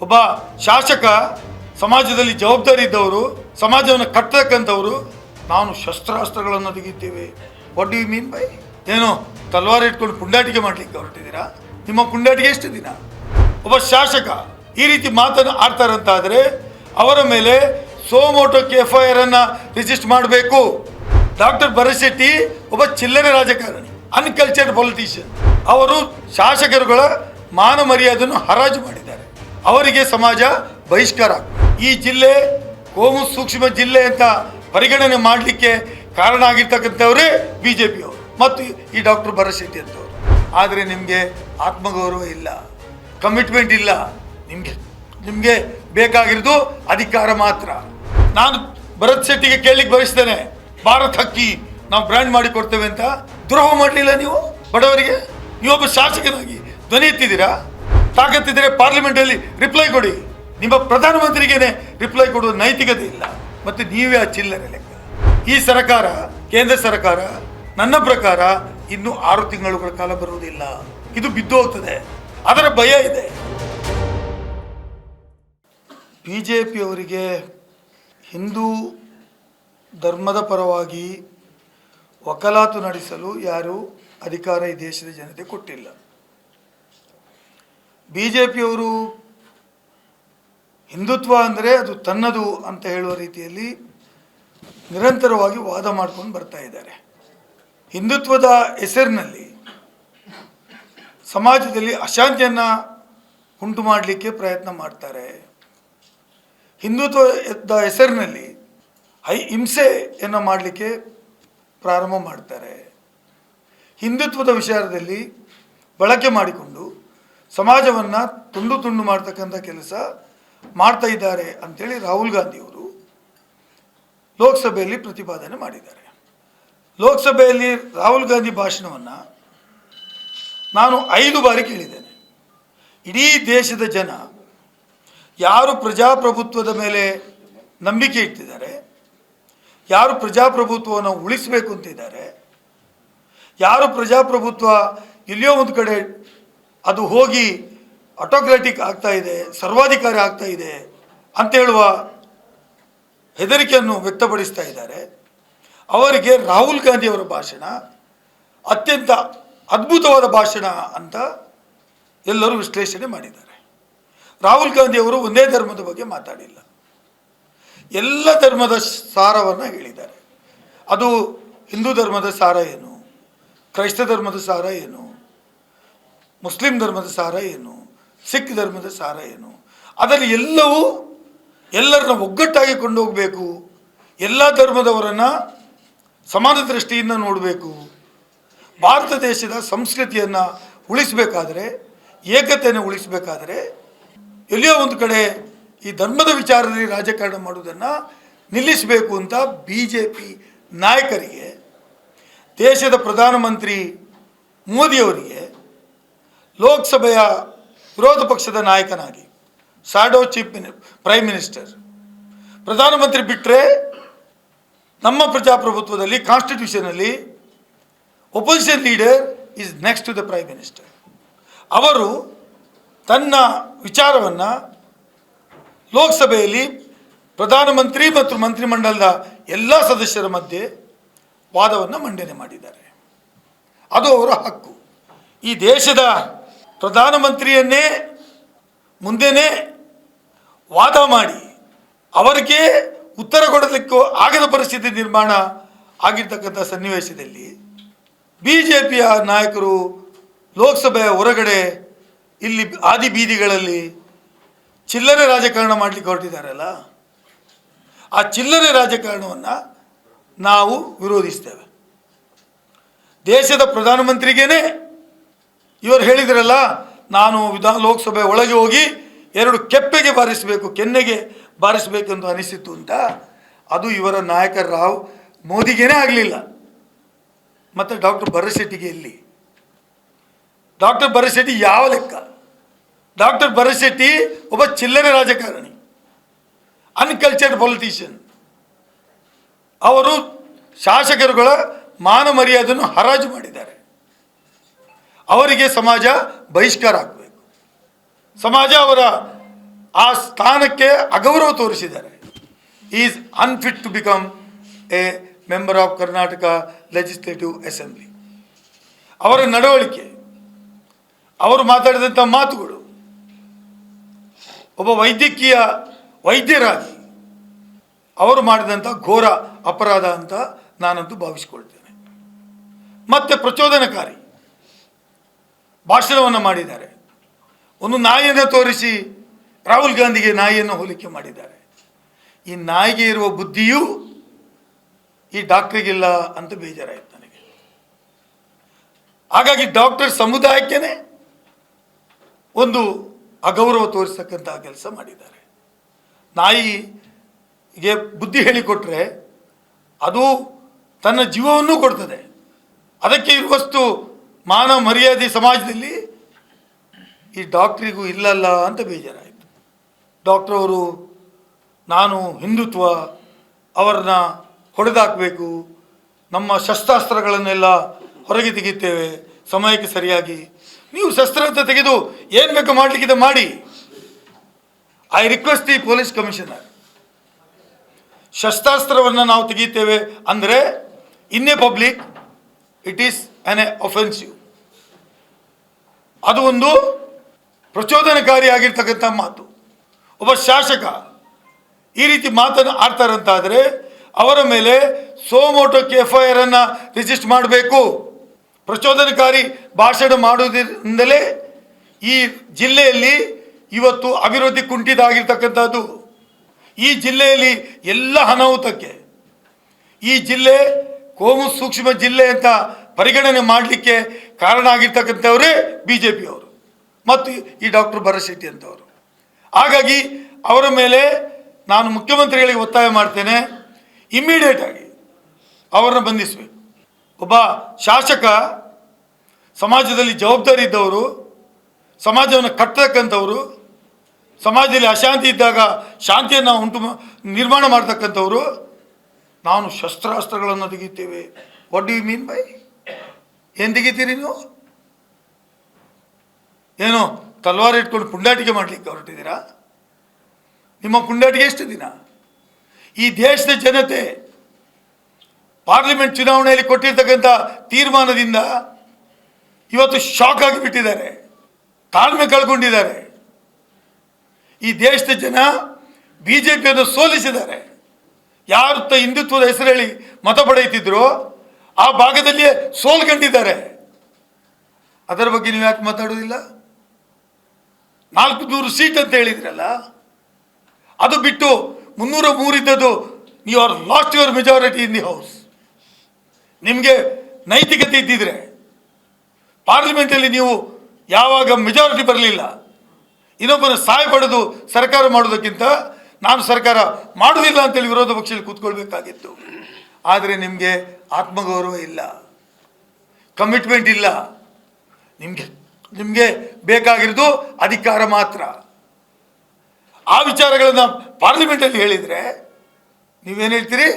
ಒಬ್ಬ ಶಾಸಕ ಸಮಾಜದಲ್ಲಿ ಜವಾಬ್ದಾರಿ ಇದ್ದವರು, ಸಮಾಜವನ್ನು ಕಟ್ಟತಕ್ಕಂಥವರು, ನಾನು ಶಸ್ತ್ರಾಸ್ತ್ರಗಳನ್ನು ತೆಗಿದ್ದೇವೆ. What do you mean by? ಏನು ತಲ್ವಾರ ಇಟ್ಕೊಂಡು ಪುಂಡಾಟಿಕೆ ಮಾಡಲಿಕ್ಕೆ ಹೊರಟಿದ್ದೀರಾ? ನಿಮ್ಮ ಪುಂಡಾಟಿಕೆ ಎಷ್ಟು ದಿನ? ಒಬ್ಬ ಶಾಸಕ ಈ ರೀತಿ ಮಾತನ್ನು ಆಡ್ತಾರಂತಾದರೆ ಅವರ ಮೇಲೆ ಸೋಮೋಟೋಕ್ಕೆ FIR ಅನ್ನು ರಿಜಿಸ್ಟರ್ ಮಾಡಬೇಕು. ಡಾಕ್ಟರ್ ಭರತ್ ಒಬ್ಬ ಚಿಲ್ಲರೆ ರಾಜಕಾರಣಿ, ಅನ್ಕಲ್ಚರ್ಡ್ ಪೊಲಿಟಿಷಿಯನ್. ಅವರು ಶಾಸಕರುಗಳ ಮಾನ ಮರ್ಯಾದೆಯನ್ನು ಹರಾಜು ಮಾಡಿದ್ದಾರೆ. ಅವರಿಗೆ ಸಮಾಜ ಬಹಿಷ್ಕಾರ. ಈ ಜಿಲ್ಲೆ ಕೋಮು ಸೂಕ್ಷ್ಮ ಜಿಲ್ಲೆ ಅಂತ ಪರಿಗಣನೆ ಮಾಡಲಿಕ್ಕೆ ಕಾರಣ ಆಗಿರ್ತಕ್ಕಂಥವರೇ BJPಯವರು ಮತ್ತು ಈ ಡಾಕ್ಟರ್ ಭರತ್ ಅಂತವರು. ಆದರೆ ನಿಮಗೆ ಆತ್ಮಗೌರವ ಇಲ್ಲ, ಕಮಿಟ್ಮೆಂಟ್ ಇಲ್ಲ. ನಿಮಗೆ ಬೇಕಾಗಿರೋದು ಅಧಿಕಾರ ಮಾತ್ರ. ನಾನು ಭರತ್ ಶೆಟ್ಟಿಗೆ ಕೇಳಲಿಕ್ಕೆ ಬಯಸ್ತೇನೆ, ಭಾರತ್ ಹಕ್ಕಿ ನಾವು ಬ್ರ್ಯಾಂಡ್ ಮಾಡಿ ಕೊಡ್ತೇವೆ ಅಂತ ದ್ರೋಹ ಮಾಡಲಿಲ್ಲ ನೀವು ಬಡವರಿಗೆ. ನೀವೊಬ್ಬ ಶಾಸಕನಾಗಿ ಧ್ವನಿ ಎತ್ತಿದ್ದೀರಾ? ತಾಕತ್ತಿದ್ರೆ ಪಾರ್ಲಿಮೆಂಟಲ್ಲಿ ರಿಪ್ಲೈ ಕೊಡಿ. ನಿಮ್ಮ ಪ್ರಧಾನಮಂತ್ರಿಗೇನೆ ರಿಪ್ಲೈ ಕೊಡುವ ನೈತಿಕತೆ ಇಲ್ಲ. ಮತ್ತು ನೀವೇ ಆ ಚಿಲ್ಲರೆ ಲೆಕ್ಕ. ಈ ಸರ್ಕಾರ, ಕೇಂದ್ರ ಸರ್ಕಾರ ನನ್ನ ಪ್ರಕಾರ ಇನ್ನು 6 ತಿಂಗಳುಗಳ ಕಾಲ ಬರುವುದಿಲ್ಲ. ಇದು ಬಿದ್ದು ಹೋಗ್ತದೆ, ಅದರ ಭಯ ಇದೆ. BJPಯವರಿಗೆ ಹಿಂದೂ ಧರ್ಮದ ಪರವಾಗಿ ವಕಾಲತು ನಡೆಸಲು ಯಾರೂ ಅಧಿಕಾರ ಈ ದೇಶದ ಜನತೆ ಕೊಟ್ಟಿಲ್ಲ. BJPಯವರು ಹಿಂದುತ್ವ ಅಂದರೆ ಅದು ತನ್ನದು ಅಂತ ಹೇಳುವ ರೀತಿಯಲ್ಲಿ ನಿರಂತರವಾಗಿ ವಾದ ಮಾಡ್ಕೊಂಡು ಬರ್ತಾ ಇದ್ದಾರೆ. ಹಿಂದುತ್ವದ ಹೆಸರಿನಲ್ಲಿ ಸಮಾಜದಲ್ಲಿ ಅಶಾಂತಿಯನ್ನು ಉಂಟು ಮಾಡಲಿಕ್ಕೆ ಪ್ರಯತ್ನ ಮಾಡ್ತಾರೆ. ಹಿಂದುತ್ವದ ಹೆಸರಿನಲ್ಲಿ ಹಿಂಸೆಯನ್ನು ಮಾಡಲಿಕ್ಕೆ ಪ್ರಾರಂಭ ಮಾಡ್ತಾರೆ. ಹಿಂದುತ್ವದ ವಿಚಾರದಲ್ಲಿ ಬಳಕೆ ಮಾಡಿಕೊಂಡು ಸಮಾಜವನ್ನು ತುಂಡು ತುಂಡು ಮಾಡ್ತಕ್ಕಂಥ ಕೆಲಸ ಮಾಡ್ತಾ ಇದ್ದಾರೆ ಅಂಥೇಳಿ ರಾಹುಲ್ ಗಾಂಧಿಯವರು ಲೋಕಸಭೆಯಲ್ಲಿ ಪ್ರತಿಪಾದನೆ ಮಾಡಿದ್ದಾರೆ. ಲೋಕಸಭೆಯಲ್ಲಿ ರಾಹುಲ್ ಗಾಂಧಿ ಭಾಷಣವನ್ನು ನಾನು 5 ಬಾರಿ ಕೇಳಿದ್ದೇನೆ. ಇಡೀ ದೇಶದ ಜನ ಯಾರು ಪ್ರಜಾಪ್ರಭುತ್ವದ ಮೇಲೆ ನಂಬಿಕೆ ಇಟ್ಟಿದ್ದಾರೆ, ಯಾರು ಪ್ರಜಾಪ್ರಭುತ್ವವನ್ನು ಉಳಿಸಬೇಕು ಅಂತಿದ್ದಾರೆ, ಯಾರು ಪ್ರಜಾಪ್ರಭುತ್ವ ಎಲ್ಲಿಯೋ ಒಂದು ಕಡೆ ಅದು ಹೋಗಿ ಆಟೋಕ್ರಾಟಿಕ್ ಆಗ್ತಾ ಇದೆ, ಸರ್ವಾಧಿಕಾರಿ ಆಗ್ತಾ ಇದೆ ಅಂತ ಹೇಳುವ ಹೆದರಿಕೆಯನ್ನು ವ್ಯಕ್ತಪಡಿಸ್ತಾ ಇದ್ದಾರೆ. ಅವರಿಗೆ ರಾಹುಲ್ ಗಾಂಧಿಯವರ ಭಾಷಣ ಅತ್ಯಂತ ಅದ್ಭುತವಾದ ಭಾಷಣ ಅಂತ ಎಲ್ಲರೂ ವಿಶ್ಲೇಷಣೆ ಮಾಡಿದ್ದಾರೆ. ರಾಹುಲ್ ಗಾಂಧಿಯವರು ಒಂದೇ ಧರ್ಮದ ಬಗ್ಗೆ ಮಾತಾಡಿಲ್ಲ, ಎಲ್ಲ ಧರ್ಮದ ಸಾರವನ್ನು ಹೇಳಿದ್ದಾರೆ. ಅದು ಹಿಂದೂ ಧರ್ಮದ ಸಾರ ಏನು, ಕ್ರೈಸ್ತ ಧರ್ಮದ ಸಾರ ಏನು, ಮುಸ್ಲಿಂ ಧರ್ಮದ ಸಾರ ಏನು, ಸಿಖ್ ಧರ್ಮದ ಸಾರ ಏನು, ಅದರಲ್ಲಿ ಎಲ್ಲವೂ ಎಲ್ಲರನ್ನ ಒಗ್ಗಟ್ಟಾಗಿ ಕೊಂಡೋಗಬೇಕು, ಎಲ್ಲ ಧರ್ಮದವರನ್ನು ಸಮಾನ ದೃಷ್ಟಿಯಿಂದ ನೋಡಬೇಕು. ಭಾರತ ದೇಶದ ಸಂಸ್ಕೃತಿಯನ್ನು ಉಳಿಸಬೇಕಾದ್ರೆ, ಏಕತೆಯನ್ನು ಉಳಿಸಬೇಕಾದ್ರೆ ಎಲ್ಲಿಯೋ ಒಂದು ಕಡೆ ಈ ಧರ್ಮದ ವಿಚಾರದಲ್ಲಿ ರಾಜಕಾರಣ ಮಾಡುವುದನ್ನು ನಿಲ್ಲಿಸಬೇಕು ಅಂತ BJP ನಾಯಕರಿಗೆ, ದೇಶದ ಪ್ರಧಾನಮಂತ್ರಿ ಮೋದಿಯವರಿಗೆ, ಲೋಕಸಭೆಯ ವಿರೋಧ ಪಕ್ಷದ ನಾಯಕನಾಗಿ ಶಾಡೋ ಚೀಫ್ ಪ್ರೈಮ್ ಮಿನಿಸ್ಟರ್, ಪ್ರಧಾನಮಂತ್ರಿ ಬಿಟ್ಟರೆ ನಮ್ಮ ಪ್ರಜಾಪ್ರಭುತ್ವದಲ್ಲಿ ಕಾನ್ಸ್ಟಿಟ್ಯೂಷನಲ್ಲಿ opposition leader is next to the prime minister. ಅವರು ತನ್ನ ವಿಚಾರವನ್ನು ಲೋಕಸಭೆಯಲ್ಲಿ ಪ್ರಧಾನಮಂತ್ರಿ ಮತ್ತು ಮಂತ್ರಿಮಂಡಲದ ಎಲ್ಲ ಸದಸ್ಯರ ಮಧ್ಯೆ ವಾದವನ್ನು ಮಂಡನೆ ಮಾಡಿದ್ದಾರೆ. ಅದು ಅವರ ಹಕ್ಕು. ಈ ದೇಶದ ಪ್ರಧಾನಮಂತ್ರಿಯನ್ನೇ ಮುಂದೆನೇ ವಾದ ಮಾಡಿ ಅವರಿಗೆ ಉತ್ತರ ಕೊಡಲಿಕ್ಕೂ ಆಗದ ಪರಿಸ್ಥಿತಿ ನಿರ್ಮಾಣ ಆಗಿರ್ತಕ್ಕಂಥ ಸನ್ನಿವೇಶದಲ್ಲಿ BJPಯ ನಾಯಕರು ಲೋಕಸಭೆಯ ಹೊರಗಡೆ ಇಲ್ಲಿ ಆದಿ ಬೀದಿಗಳಲ್ಲಿ ಚಿಲ್ಲರೆ ರಾಜಕಾರಣ ಮಾಡಲಿಕ್ಕೆ ಹೊರಟಿದ್ದಾರಲ್ಲ, ಆ ಚಿಲ್ಲರೆ ರಾಜಕಾರಣವನ್ನು ನಾವು ವಿರೋಧಿಸ್ತೇವೆ. ದೇಶದ ಪ್ರಧಾನಮಂತ್ರಿಗೇನೆ ಇವರು ಹೇಳಿದ್ರಲ್ಲ, ನಾನು ಲೋಕಸಭೆ ಒಳಗೆ ಹೋಗಿ 2 ಕೆಪ್ಪೆಗೆ ಬಾರಿಸಬೇಕು, ಕೆನ್ನೆಗೆ ಬಾರಿಸಬೇಕೆಂದು ಅನಿಸಿತ್ತು ಅಂತ. ಅದು ಇವರ ನಾಯಕ ಮೋದಿಗೇನೆ ಆಗಲಿಲ್ಲ. ಮತ್ತು ಡಾಕ್ಟರ್ ಭರತ್ ಶೆಟ್ಟಿಗೆ ಎಲ್ಲಿ? ಡಾಕ್ಟರ್ ಭರತ್ ಶೆಟ್ಟಿ ಯಾವ ಲೆಕ್ಕ? ಡಾಕ್ಟರ್ ಭರತ್ ಶೆಟ್ಟಿ ಒಬ್ಬ ಚಿಲ್ಲರೆ ರಾಜಕಾರಣಿ, ಅನ್ಕಲ್ಚರ್ಡ್ ಪೊಲಿಟಿಷಿಯನ್. ಅವರು ಶಾಸಕರುಗಳ ಮಾನ ಮರ್ಯಾದೆಯನ್ನು ಹರಾಜು ಮಾಡಿದ್ದಾರೆ. ಅವರಿಗೆ ಸಮಾಜ ಬಹಿಷ್ಕಾರ ಆಗಬೇಕು. ಸಮಾಜ ಅವರ ಆ ಸ್ಥಾನಕ್ಕೆ ಅಗೌರವ ತೋರಿಸಿದ್ದಾರೆ. Is unfit to become a member of Karnataka legislative assembly. ಅವರ ನಡವಳಿಕೆ, ಅವರು ಮಾತಾಡಿದಂಥ ಮಾತುಗಳು, ಒಬ್ಬ ವೈದ್ಯರಾಗಿ ಅವರು ಮಾಡಿದಂಥ ಘೋರ ಅಪರಾಧ ಅಂತ ನಾನಂತೂ ಭಾವಿಸಿಕೊಳ್ತೇನೆ. ಮತ್ತೆ ಪ್ರಚೋದನಕಾರಿ ಭಾಷಣವನ್ನು ಮಾಡಿದ್ದಾರೆ. ಒಂದು ನಾಯಿಯನ್ನು ತೋರಿಸಿ ರಾಹುಲ್ ಗಾಂಧಿಗೆ ನಾಯಿಯನ್ನು ಹೋಲಿಕೆ ಮಾಡಿದ್ದಾರೆ. ಈ ನಾಯಿಗೆ ಇರುವ ಬುದ್ಧಿಯೂ ಈ ಡಾಕ್ಟ್ರಿಗಿಲ್ಲ ಅಂತ ಬೇಜಾರಾಯಿತು ನನಗೆ. ಹಾಗಾಗಿ ಡಾಕ್ಟರ್ ಸಮುದಾಯಕ್ಕೇ ಒಂದು ಅಗೌರವ ತೋರಿಸ್ತಕ್ಕಂತಹ ಕೆಲಸ ಮಾಡಿದ್ದಾರೆ. ನಾಯಿಗೆ ಬುದ್ಧಿ ಹೇಳಿಕೊಟ್ರೆ ಅದು ತನ್ನ ಜೀವವನ್ನು ಕೊಡ್ತದೆ. ಅದಕ್ಕೆ ಇರುವಷ್ಟು ಮಾನ ಮರ್ಯಾದೆ ಸಮಾಜದಲ್ಲಿ ಈ ಡಾಕ್ಟ್ರಿಗೂ ಇಲ್ಲಲ್ಲ ಅಂತ ಬೇಜಾರಾಯಿತು. ಡಾಕ್ಟ್ರವರು ನಾನು ಹಿಂದುತ್ವ, ಅವರನ್ನ ಹೊಡೆದಾಕಬೇಕು, ನಮ್ಮ ಶಸ್ತ್ರಾಸ್ತ್ರಗಳನ್ನೆಲ್ಲ ಹೊರಗೆ ತೆಗಿತೇವೆ ಸಮಯಕ್ಕೆ ಸರಿಯಾಗಿ, ನೀವು ಶಸ್ತ್ರ ಅಂತ ತೆಗೆದು ಏನು ಬೇಕು ಮಾಡಲಿಕ್ಕಿದೆ ಮಾಡಿ. I request the police commissioner, ಶಸ್ತ್ರಾಸ್ತ್ರವನ್ನು ನಾವು ತೆಗೀತೇವೆ ಅಂದರೆ in a public it is on a offensive. ಅದು ಒಂದು ಪ್ರಚೋದನಕಾರಿಯಾಗಿರ್ತಕ್ಕಂಥ ಮಾತು. ಒಬ್ಬ ಶಾಸಕ ಈ ರೀತಿ ಮಾತನ್ನು ಆಡ್ತಾರಂತಾದರೆ ಅವರ ಮೇಲೆ ಸೋಮೋಟೋಕ್ಕೆ FIR ಅನ್ನು ರಿಜಿಸ್ಟರ್ ಮಾಡಬೇಕು. ಪ್ರಚೋದನಕಾರಿ ಭಾಷಣ ಮಾಡುವುದರಿಂದಲೇ ಈ ಜಿಲ್ಲೆಯಲ್ಲಿ ಇವತ್ತು ಅಭಿವೃದ್ಧಿ ಕುಂಠಿತ ಆಗಿರ್ತಕ್ಕಂಥದ್ದು. ಈ ಜಿಲ್ಲೆಯಲ್ಲಿ ಎಲ್ಲ ಅನಾಹುತಕ್ಕೆ ಈ ಜಿಲ್ಲೆ ಕೋಮು ಸೂಕ್ಷ್ಮ ಜಿಲ್ಲೆ ಅಂತ ಪರಿಗಣನೆ ಮಾಡಲಿಕ್ಕೆ ಕಾರಣ ಆಗಿರ್ತಕ್ಕಂಥವರೇ BJP ಅವರು ಮತ್ತು ಈ ಡಾಕ್ಟರ್ ಭರತ್ ಶೆಟ್ಟಿ ಅಂತವರು. ಹಾಗಾಗಿ ಅವರ ಮೇಲೆ ನಾನು ಮುಖ್ಯಮಂತ್ರಿಗಳಿಗೆ ಒತ್ತಾಯ ಮಾಡ್ತೇನೆ, ಇಮ್ಮಿಡಿಯೇಟ್ ಆಗಿ ಅವರನ್ನು ಬಂಧಿಸಬೇಕು. ಒಬ್ಬ ಶಾಸಕ ಸಮಾಜದಲ್ಲಿ ಜವಾಬ್ದಾರಿ ಇದ್ದವರು, ಸಮಾಜವನ್ನು ಕಟ್ಟತಕ್ಕಂಥವರು, ಸಮಾಜದಲ್ಲಿ ಅಶಾಂತಿ ಇದ್ದಾಗ ಶಾಂತಿಯನ್ನು ನಿರ್ಮಾಣ ಮಾಡ್ತಕ್ಕಂಥವರು, ನಾನು ಶಸ್ತ್ರಾಸ್ತ್ರಗಳನ್ನು ತೆಗಿತೇವೆ. What do you mean by? ಏನು ತೆಗಿತೀರಿ ನೀವು? ಏನು ತಲ್ವಾರ ಇಟ್ಕೊಂಡು ಪುಂಡಾಟಿಕೆ ಮಾಡಲಿಕ್ಕೆ ಹೊರಟಿದ್ದೀರಾ? ನಿಮ್ಮ ಪುಂಡಾಟಿಕೆ ಎಷ್ಟು ದಿನ? ಈ ದೇಶದ ಜನತೆ ಪಾರ್ಲಿಮೆಂಟ್ ಚುನಾವಣೆಯಲ್ಲಿ ಕೊಟ್ಟಿರ್ತಕ್ಕಂಥ ತೀರ್ಮಾನದಿಂದ ಇವತ್ತು ಶಾಕ್ ಆಗಿಬಿಟ್ಟಿದ್ದಾರೆ, ತಾಳ್ಮೆ ಕಳ್ಕೊಂಡಿದ್ದಾರೆ. ಈ ದೇಶದ ಜನ BJPಯನ್ನು ಸೋಲಿಸಿದ್ದಾರೆ. ಯಾರು ಹಿಂದುತ್ವದ ಹೆಸರು ಹೇಳಿ ಮತ ಪಡೆಯುತ್ತಿದ್ರೋ ಆ ಭಾಗದಲ್ಲಿಯೇ ಸೋಲ್ಕೊಂಡಿದ್ದಾರೆ. ಅದರ ಬಗ್ಗೆ ನೀವು ಯಾಕೆ ಮಾತಾಡೋದಿಲ್ಲ? 400 ಸೀಟ್ ಅಂತ ಹೇಳಿದ್ರಲ್ಲ, ಅದು ಬಿಟ್ಟು 303 ಇದ್ದದ್ದು, you are lost your majority in the house. ನಿಮಗೆ ನೈತಿಕತೆ ಇದ್ದಿದ್ರೆ ಪಾರ್ಲಿಮೆಂಟಲ್ಲಿ ನೀವು ಯಾವಾಗ ಮೆಜಾರಿಟಿ ಬರಲಿಲ್ಲ, ಇನ್ನೊಬ್ಬನ ಸಹಾಯ ಪಡೆದು ಸರ್ಕಾರ ಮಾಡೋದಕ್ಕಿಂತ ನಾನು ಸರ್ಕಾರ ಮಾಡೋದಿಲ್ಲ ಅಂತೇಳಿ ವಿರೋಧ ಪಕ್ಷದಲ್ಲಿ ಕೂತ್ಕೊಳ್ಬೇಕಾಗಿತ್ತು. ಆದರೆ ನಿಮಗೆ ಆತ್ಮಗೌರವ ಇಲ್ಲ, ಕಮಿಟ್ಮೆಂಟ್ ಇಲ್ಲ. ನಿಮಗೆ ಬೇಕಾಗಿರೋದು ಅಧಿಕಾರ ಮಾತ್ರ. ಆ ವಿಚಾರಗಳನ್ನು ಪಾರ್ಲಿಮೆಂಟಲ್ಲಿ ಹೇಳಿದರೆ ನೀವೇನು ಹೇಳ್ತೀರಿ?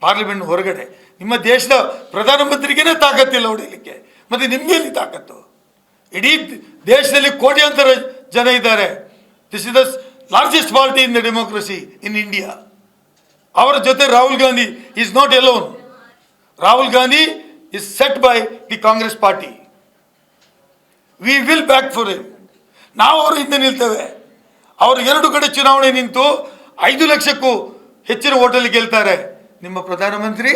ಪಾರ್ಲಿಮೆಂಟ್ ಹೊರಗಡೆ ನಿಮ್ಮ ದೇಶದ ಪ್ರಧಾನಮಂತ್ರಿಗೇ ತಾಕತ್ತಿಲ್ಲ ಹೊಡಿಲಿಕ್ಕೆ, ಮತ್ತು ನಿಮಗೆಲ್ಲಿ ತಾಕತ್ತು? ಇಡೀ ದೇಶದಲ್ಲಿ ಕೋಟ್ಯಾಂತರ ಜನ ಇದ್ದಾರೆ. This is the largest party in the democracy in India. ಅವರ ಜೊತೆ Rahul Gandhi is not Elon. Rahul Gandhi is set by the Congress party. We will back for him. ನಾವು ಅವರ ಹಿಂದೆ ನಿಲ್ತೇವೆ. ಅವರು 2 ಕಡೆ ಚುನಾವಣೆ ನಿಂತು 5 ಲಕ್ಷಕ್ಕೂ ಹೆಚ್ಚಿನ ಓಟಲ್ಲಿ ಗೆಲ್ತಾರೆ. ನಿಮ್ಮ ಪ್ರಧಾನಮಂತ್ರಿ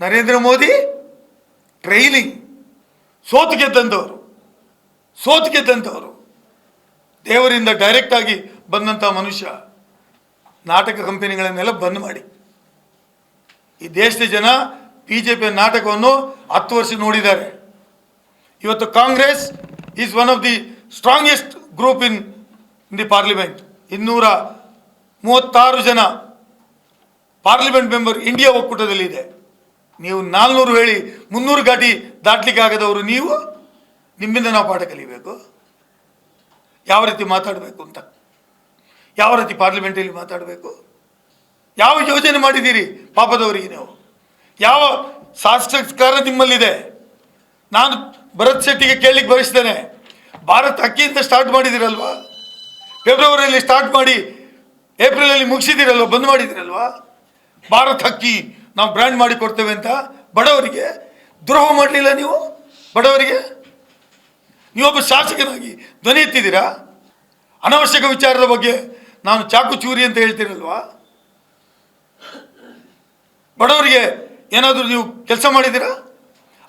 ನರೇಂದ್ರ ಮೋದಿ ಟ್ರೈಲಿಂಗ್ ಸೋತು ಗೆದ್ದಂಥವರು, ದೇವರಿಂದ ಡೈರೆಕ್ಟಾಗಿ ಬಂದಂಥ ಮನುಷ್ಯ. ನಾಟಕ ಕಂಪನಿಗಳನ್ನೆಲ್ಲ ಬಂದ್ ಮಾಡಿ. ಈ ದೇಶದ ಜನ BJP ನಾಟಕವನ್ನು 10 ವರ್ಷ ನೋಡಿದ್ದಾರೆ. ಇವತ್ತು Congress is one of the strongest group in the parliament. 236 ಜನ ಪಾರ್ಲಿಮೆಂಟ್ ಮೆಂಬರ್ ಇಂಡಿಯಾ ಒಕ್ಕೂಟದಲ್ಲಿದೆ. ನೀವು 400 ಹೇಳಿ 300 ಘಾಟಿ ದಾಟ್ಲಿಕ್ಕೆ ಆಗದವರು ನೀವು. ನಿಮ್ಮಿಂದ ನಾವು ಪಾಠ ಕಲಿಬೇಕು. ಯಾವ ರೀತಿ ಮಾತಾಡಬೇಕು ಅಂತ, ಯಾವ ರೀತಿ ಪಾರ್ಲಿಮೆಂಟಲ್ಲಿ ಮಾತಾಡಬೇಕು, ಯಾವ ಯೋಜನೆ ಮಾಡಿದ್ದೀರಿ ಪಾಪದವರಿಗೆ ನೀವು, ಯಾವ ಸಂಸ್ಕಾರ ನಿಮ್ಮಲ್ಲಿದೆ? ನಾನು ಭರತ್ ಶೆಟ್ಟಿಗೆ ಕೇಳಲಿಕ್ಕೆ ಬಯಸ್ತೇನೆ, ಭಾರತ್ ಅಕ್ಕಿಯಿಂದ ಸ್ಟಾರ್ಟ್ ಮಾಡಿದ್ದೀರಲ್ವಾ, ಫೆಬ್ರವರಿಯಲ್ಲಿ ಸ್ಟಾರ್ಟ್ ಮಾಡಿ ಏಪ್ರಿಲಲ್ಲಿ ಮುಗಿಸಿದಿರಲ್ವ, ಬಂದ್ ಮಾಡಿದಿರಲ್ವಾ? ಭಾರತ್ ಅಕ್ಕಿ ನಾವು ಬ್ರ್ಯಾಂಡ್ ಮಾಡಿ ಕೊಡ್ತೇವೆ ಅಂತ ಬಡವರಿಗೆ ದ್ರೋಹ ಮಾಡಲಿಲ್ಲ ನೀವು. ಬಡವರಿಗೆ ನೀವೊಬ್ಬ ಶಾಸಕನಾಗಿ ಧ್ವನಿ ಎತ್ತಿದ್ದೀರಾ. ಅನವಶ್ಯಕ ವಿಚಾರದ ಬಗ್ಗೆ ನಾನು ಚಾಕು ಚೂರಿ ಅಂತ ಹೇಳ್ತೀರಲ್ವಾ? ಬಡವರಿಗೆ ಏನಾದರೂ ನೀವು ಕೆಲಸ ಮಾಡಿದ್ದೀರಾ?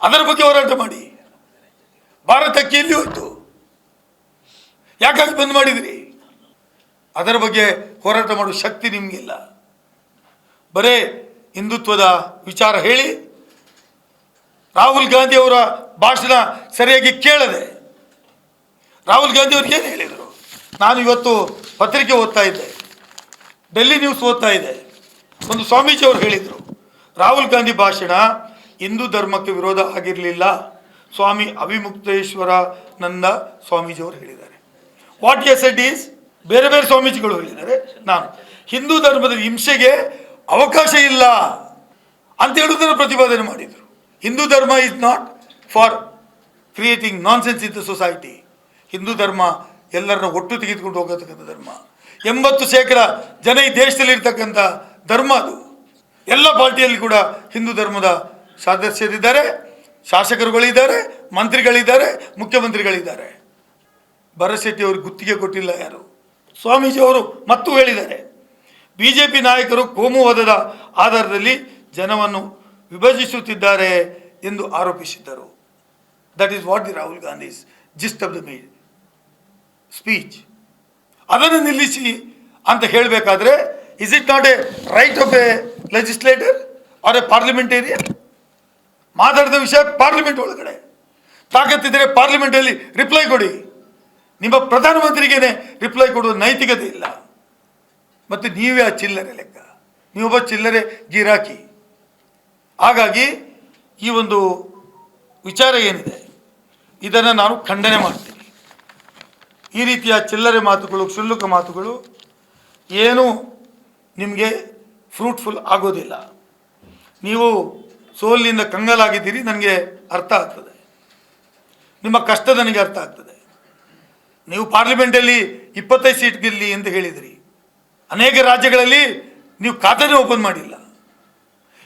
ಅದರ ಬಗ್ಗೆ ಹೋರಾಟ ಮಾಡಿ. ಭಾರತ ಅಕ್ಕಿ ಎಲ್ಲಿ ಹೋಯ್ತು? ಯಾಕಾಗಿ ಬಂದ್ ಮಾಡಿದ್ರಿ? ಅದರ ಬಗ್ಗೆ ಹೋರಾಟ ಮಾಡುವ ಶಕ್ತಿ ನಿಮಗಿಲ್ಲ. ಬರೇ ಹಿಂದುತ್ವದ ವಿಚಾರ ಹೇಳಿ ರಾಹುಲ್ ಗಾಂಧಿ ಅವರ ಭಾಷಣ ಸರಿಯಾಗಿ ಕೇಳದೆ ರಾಹುಲ್ ಗಾಂಧಿ ಅವ್ರಿಗೆ ಏನು ಹೇಳಿದರು? ನಾನು ಇವತ್ತು ಪತ್ರಿಕೆ ಓದ್ತಾ ಇದ್ದೆ, ಡೆಲ್ಲಿ ನ್ಯೂಸ್ ಓದ್ತಾ ಇದ್ದೆ. ಒಂದು ಸ್ವಾಮೀಜಿ ಅವರು ಹೇಳಿದರು, ರಾಹುಲ್ ಗಾಂಧಿ ಭಾಷಣ ಹಿಂದೂ ಧರ್ಮಕ್ಕೆ ವಿರೋಧ ಆಗಿರಲಿಲ್ಲ. ಸ್ವಾಮಿ ಅವಿಮುಕ್ತೇಶ್ವರಾನಂದ ಸ್ವಾಮೀಜಿಯವರು ಹೇಳಿದ್ದಾರೆ. ವಾಟ್ ಯು ಸೆಡ್ ಈಸ್, ಬೇರೆ ಬೇರೆ ಸ್ವಾಮೀಜಿಗಳು ಹೇಳಿದ್ದಾರೆ, ನಾನು ಹಿಂದೂ ಧರ್ಮದ ಹಿಂಸೆಗೆ ಅವಕಾಶ ಇಲ್ಲ ಅಂತ ಹೇಳುವುದನ್ನು ಪ್ರತಿಪಾದನೆ ಮಾಡಿದರು. ಹಿಂದೂ ಧರ್ಮ is not for creating nonsense in the society. Hindu ಧರ್ಮ ಎಲ್ಲರನ್ನ ಒಟ್ಟು ತೆಗೆದುಕೊಂಡು ಹೋಗತಕ್ಕಂಥ ಧರ್ಮ. 80% ಜನ ಈ ದೇಶದಲ್ಲಿ ಇರ್ತಕ್ಕಂಥ ಧರ್ಮ ಅದು. ಎಲ್ಲ ಪಾರ್ಟಿಯಲ್ಲಿ ಕೂಡ ಹಿಂದೂ ಧರ್ಮದ ಸದಸ್ಯರಿದ್ದಾರೆ, ಶಾಸಕರುಗಳಿದ್ದಾರೆ, ಮಂತ್ರಿಗಳಿದ್ದಾರೆ, ಮುಖ್ಯಮಂತ್ರಿಗಳಿದ್ದಾರೆ. ಭರತ್ ಶೆಟ್ಟಿ ಅವ್ರಿಗೆ ಗುತ್ತಿಗೆ ಕೊಟ್ಟಿಲ್ಲ ಯಾರು. ಸ್ವಾಮೀಜಿ ಅವರು ಮತ್ತು ಹೇಳಿದ್ದಾರೆ, ಬಿಜೆಪಿ ನಾಯಕರು ಕೋಮುವಾದದ ಆಧಾರದಲ್ಲಿ ಜನವನ್ನು ವಿಭಜಿಸುತ್ತಿದ್ದಾರೆ ಎಂದು ಆರೋಪಿಸಿದ್ದರು. That is what the Rahul Gandhi's gist of the mid speech. ಅದನ್ನು ನಿಲ್ಲಿಸಿ ಅಂತ ಹೇಳಬೇಕಾದ್ರೆ is it not a right of a legislator or a parliamentarian? ಮಾತಾಡಿದ ವಿಷಯ ಪಾರ್ಲಿಮೆಂಟ್ ಒಳಗಡೆ ತಾಕತ್ತಿದ್ರೆ ಪಾರ್ಲಿಮೆಂಟಲ್ಲಿ ರಿಪ್ಲೈ ಕೊಡಿ. ನಿಮ್ಮ ಪ್ರಧಾನಮಂತ್ರಿಗೇನೆ ರಿಪ್ಲೈ ಕೊಡುವ ನೈತಿಕತೆ ಇಲ್ಲ. ಮತ್ತು ನೀವೇ ಆ ಚಿಲ್ಲರೆ ಲೆಕ್ಕ, ನೀವೊಬ್ಬ ಚಿಲ್ಲರೆ ಗಿರಾಕಿ. ಹಾಗಾಗಿ ಈ ಒಂದು ವಿಚಾರ ಏನಿದೆ ಇದನ್ನು ನಾನು ಖಂಡನೆ ಮಾಡ್ತೀನಿ. ಈ ರೀತಿಯ ಚಿಲ್ಲರೆ ಮಾತುಗಳು, ಕ್ಷುಲ್ಲಕ ಮಾತುಗಳು ಏನು ನಿಮಗೆ ಫ್ರೂಟ್ಫುಲ್ ಆಗೋದಿಲ್ಲ. ನೀವು ಸೋಲಿನಿಂದ ಕಂಗಾಲಾಗಿದ್ದೀರಿ, ನನಗೆ ಅರ್ಥ ಆಗ್ತದೆ. ನಿಮ್ಮ ಕಷ್ಟ ನನಗೆ ಅರ್ಥ ಆಗ್ತದೆ. ನೀವು ಪಾರ್ಲಿಮೆಂಟಲ್ಲಿ 25 ಸೀಟ್ ಗೆಲ್ಲಿ ಅಂತ ಹೇಳಿದಿರಿ. ಅನೇಕ ರಾಜ್ಯಗಳಲ್ಲಿ ನೀವು ಖಾತೆನೇ ಓಪನ್ ಮಾಡಿಲ್ಲ.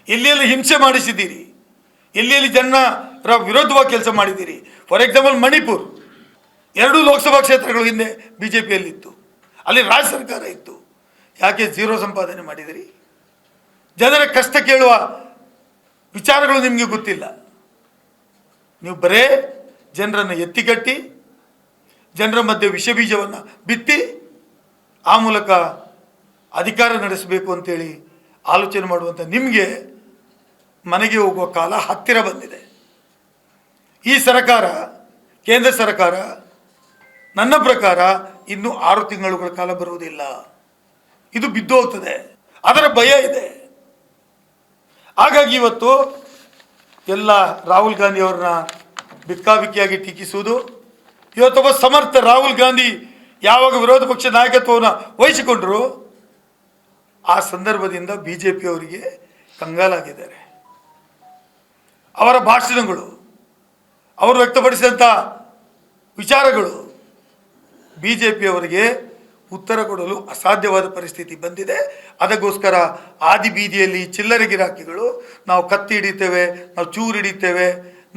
ಎಲ್ಲೆಲ್ಲಿ ಹಿಂಸೆ ಮಾಡಿಸಿದ್ದೀರಿ, ಎಲ್ಲೆಲ್ಲಿ ಜನರ ವಿರೋಧವಾಗಿ ಕೆಲಸ ಮಾಡಿದ್ದೀರಿ. ಫಾರ್ ಎಕ್ಸಾಂಪಲ್ ಮಣಿಪುರ್ 2 ಲೋಕಸಭಾ ಕ್ಷೇತ್ರಗಳು ಹಿಂದೆ BJPಯಲ್ಲಿತ್ತು, ಅಲ್ಲಿ ರಾಜ್ಯ ಸರ್ಕಾರ ಇತ್ತು. ಯಾಕೆ ಝೀರೋ ಸಂಪಾದನೆ ಮಾಡಿದಿರಿ? ಜನರ ಕಷ್ಟ ಕೇಳುವ ವಿಚಾರಗಳು ನಿಮಗೆ ಗೊತ್ತಿಲ್ಲ. ನೀವು ಬರೇ ಜನರನ್ನು ಎತ್ತಿಕಟ್ಟಿ ಜನರ ಮಧ್ಯೆ ವಿಷಬೀಜವನ್ನು ಬಿತ್ತಿ ಆ ಮೂಲಕ ಅಧಿಕಾರ ನಡೆಸಬೇಕು ಅಂತೇಳಿ ಆಲೋಚನೆ ಮಾಡುವಂಥ ನಿಮಗೆ ಮನೆಗೆ ಹೋಗುವ ಕಾಲ ಹತ್ತಿರ ಬಂದಿದೆ. ಈ ಸರ್ಕಾರ, ಕೇಂದ್ರ ಸರ್ಕಾರ ನನ್ನ ಪ್ರಕಾರ ಇನ್ನೂ 6 ತಿಂಗಳುಗಳ ಕಾಲ ಬರುವುದಿಲ್ಲ. ಇದು ಬಿದ್ದು ಹೋಗ್ತದೆ, ಅದರ ಭಯ ಇದೆ. ಹಾಗಾಗಿ ಇವತ್ತು ಎಲ್ಲ ರಾಹುಲ್ ಗಾಂಧಿ ಅವ್ರನ್ನ ಬಿಕ್ಕಾಬಿಕ್ಕಿಯಾಗಿ ಟೀಕಿಸುವುದು, ಇವತ್ತೊಬ್ಬ ಸಮರ್ಥ ರಾಹುಲ್ ಗಾಂಧಿ ಯಾವಾಗ ವಿರೋಧ ಪಕ್ಷ ನಾಯಕತ್ವವನ್ನು ವಹಿಸಿಕೊಂಡರು ಆ ಸಂದರ್ಭದಿಂದ BJP ಅವರಿಗೆ ಕಂಗಾಲಾಗಿದ್ದಾರೆ. ಅವರ ಭಾಷಣಗಳು, ಅವರು ವ್ಯಕ್ತಪಡಿಸಿದಂಥ ವಿಚಾರಗಳು BJP ಅವರಿಗೆ ಉತ್ತರ ಕೊಡಲು ಅಸಾಧ್ಯವಾದ ಪರಿಸ್ಥಿತಿ ಬಂದಿದೆ. ಅದಕ್ಕೋಸ್ಕರ ಆದಿ ಬೀದಿಯಲ್ಲಿ ಚಿಲ್ಲರೆ ಗಿರಾಕಿಗಳು ನಾವು ಕತ್ತಿ ಹಿಡಿತೇವೆ, ನಾವು ಚೂರು ಹಿಡಿತೇವೆ,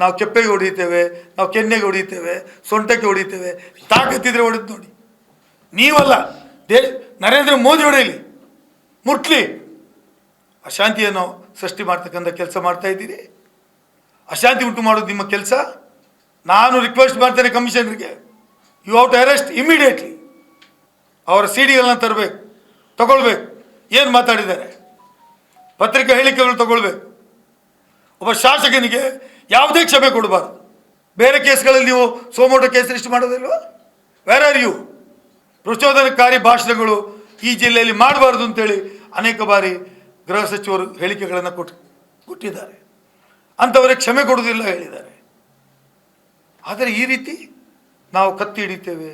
ನಾವು ಕೆಪ್ಪೆಗೆ ಹೊಡಿತೇವೆ, ನಾವು ಕೆನ್ನೆಗೆ ಹೊಡಿತೇವೆ, ಸೊಂಟಕ್ಕೆ ಹೊಡಿತೇವೆ, ತಾಕತ್ತಿದ್ರೆ ಹೊಡೆದು ನೋಡಿ. ನೀವಲ್ಲ, ನರೇಂದ್ರ ಮೋದಿ ಹೊಡೆಯಲಿ, ಮುಟ್ಲಿ, ಅಶಾಂತಿಯನ್ನು ಸೃಷ್ಟಿ ಮಾಡ್ತಕ್ಕಂಥ ಕೆಲಸ ಮಾಡ್ತಾ ಇದ್ದೀರಿ. ಅಶಾಂತಿ ಉಂಟು ಮಾಡೋದು ನಿಮ್ಮ ಕೆಲಸ. ನಾನು ರಿಕ್ವೆಸ್ಟ್ ಮಾಡ್ತೇನೆ ಕಮಿಷನರ್ಗೆ, you have to arrest immediately. ಅವರ CDಗಳನ್ನ ತರಬೇಕು, ತಗೊಳ್ಬೇಕು, ಏನು ಮಾತಾಡಿದ್ದಾರೆ, ಪತ್ರಿಕಾ ಹೇಳಿಕೆಗಳು ತಗೊಳ್ಬೇಕು. ಒಬ್ಬ ಶಾಸಕನಿಗೆ ಯಾವುದೇ ಕ್ಷಮೆ ಕೊಡಬಾರ್ದು. ಬೇರೆ ಕೇಸ್ಗಳಲ್ಲಿ ನೀವು ಸೋಮೋಟೋ ಕೇಸ್ ರಿಜಿಸ್ಟರ್ ಮಾಡೋದಿಲ್ವ? Where are you? ಪ್ರಚೋದನಕಾರಿ ಭಾಷಣಗಳು ಈ ಜಿಲ್ಲೆಯಲ್ಲಿ ಮಾಡಬಾರ್ದು ಅಂತೇಳಿ ಅನೇಕ ಬಾರಿ ಗೃಹ ಸಚಿವರು ಹೇಳಿಕೆಗಳನ್ನು ಕೊಟ್ಟಿದ್ದಾರೆ. ಅಂಥವರಿಗೆ ಕ್ಷಮೆ ಕೊಡುವುದಿಲ್ಲ ಹೇಳಿದ್ದಾರೆ. ಆದರೆ ಈ ರೀತಿ ನಾವು ಕತ್ತಿ ಹಿಡಿತೇವೆ,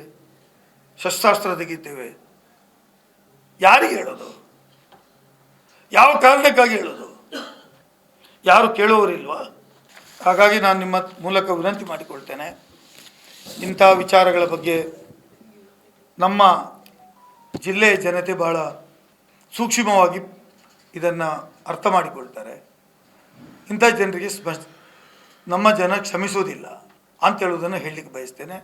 ಶಸ್ತ್ರಾಸ್ತ್ರ ತೆಗಿತೇವೆ, ಯಾರಿಗೆ ಹೇಳೋದು? ಯಾವ ಕಾರಣಕ್ಕಾಗಿ ಹೇಳೋದು? ಯಾರು ಕೇಳುವವರಿಲ್ವಾ? ಹಾಗಾಗಿ ನಾನು ನಿಮ್ಮ ಮೂಲಕ ವಿನಂತಿ ಮಾಡಿಕೊಳ್ತೇನೆ, ಇಂಥ ವಿಚಾರಗಳ ಬಗ್ಗೆ ನಮ್ಮ ಜಿಲ್ಲೆಯ ಜನತೆ ಭಾಳ ಸೂಕ್ಷ್ಮವಾಗಿ ಇದನ್ನು ಅರ್ಥ ಮಾಡಿಕೊಳ್ತಾರೆ. ಇಂಥ ಜನರಿಗೆ ನಮ್ಮ ಜನ ಕ್ಷಮಿಸೋದಿಲ್ಲ ಅಂತ ಹೇಳುವುದನ್ನು ಹೇಳಲಿಕ್ಕೆ ಬಯಸ್ತೇನೆ.